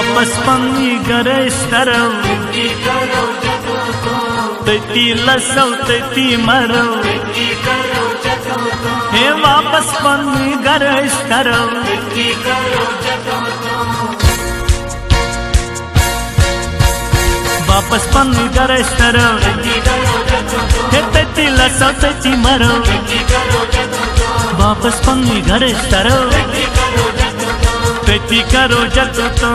वापस पन्नी गरज तरौ तती लसौ तती मरौ हे वापस पन्नी गरज तरौ वापस पन्नी गरज तरौ हे तती लसौ तती मरौ वापस पन्नी गरज तरौ तती करो जतो तो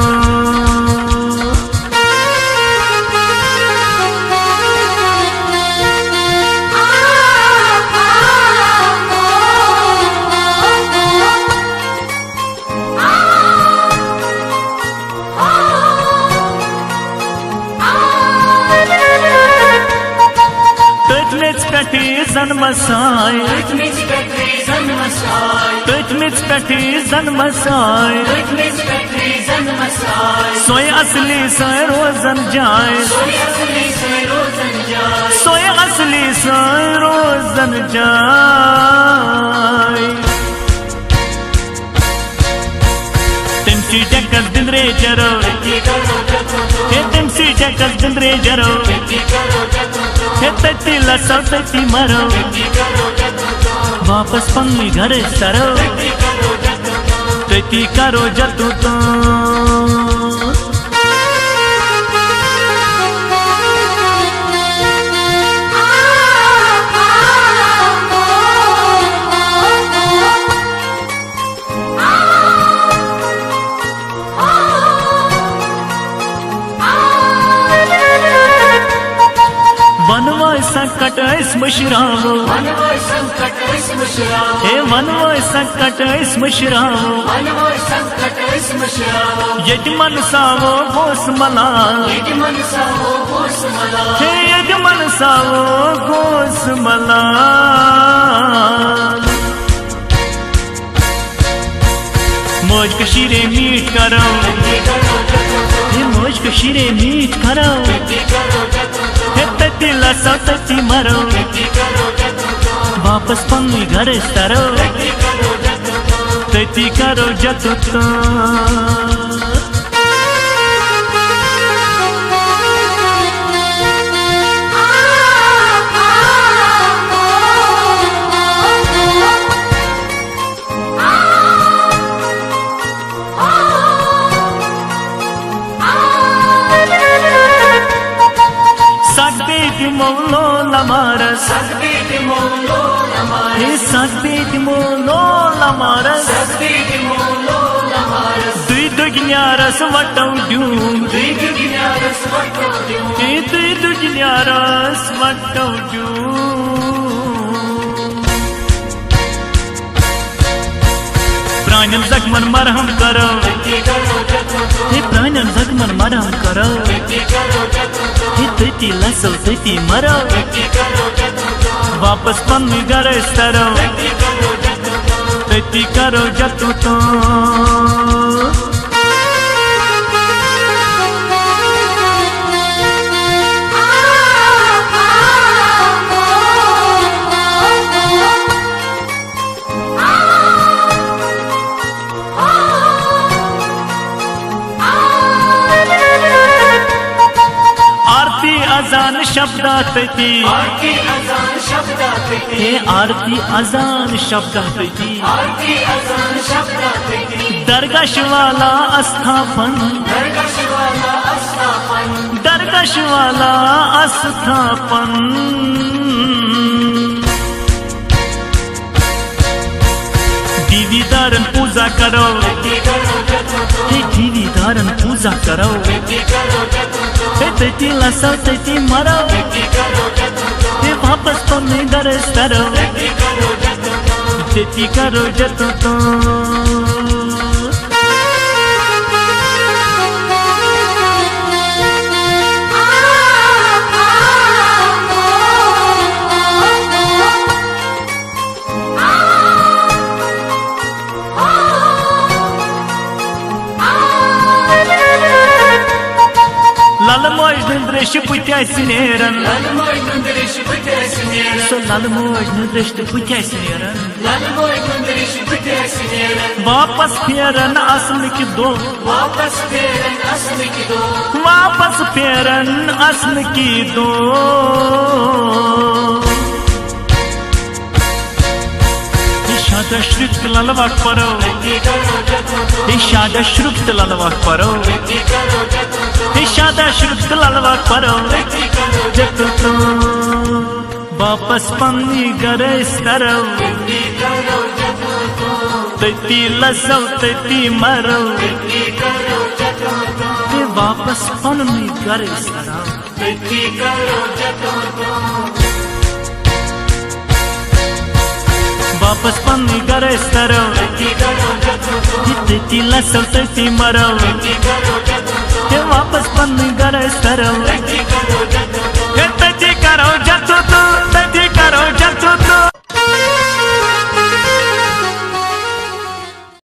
कटी जन्मसाय तुझमिच कटी जन्मसाय सोय असली सोय रोजन जाय सोय असली सोय रोजन जाय तिमची जकस दिंद्रे जरो हे तिमची जकस दिंद्रे जरो हे तती लसौ तती मरो वापस पन्नी घरे सरो तती करो जतु तो वनवाय संकट मुशरावो हे वनवाय संकट मुशरावो यजमन सावो गोस मला हे यजमन सावो गोस मला मौज कशीरे मीठ करो हे मौज कशीरे मीठ करो हे तती लसौ तती मरो वापस पन्नी घरे सरो तती करो जतो तो मौलो लमारस हे सस्तीत मौलो लमारस दुई दुगन्यारस वटौ द्यूं हे दुई दुगन्यारस वटौ द्यूं प्राणन जख्मन मरहम करो हे प्राणन जख्मन मरहम करो हे तती लसौ तती मरो वापस पन्नी घरे सरो तती करो जतु तो अजान शब्दात ती हे आरती अजान शब्दात ती दरगाशवाला अस्थापन दरगाशवाला अस्थापन दीवीदारन पूजा करो हे दीवीदारन पूजा करो हे तती लसौ तती मरो हे वापस पन्नी घरे सरो तती करो जतो तो लाल मौज दृश पुत्यास नेरन सो लल मोज दृश पुत्यास नेरन वापस फेरन असल की दो वापस फेरन असल की दो शादा श्रुत ललवाक परो शादा श्रुत ललवाक परो शादा श्रुत ललवाक परो जत तो वापस पन्नी गरे स्तरो तती लसो तती मरो वापस पन्नी गरे स्तरो वापस पन्नी गरे स्तरो तती लसो तती मरो वापस पन्नी गरे स्तरो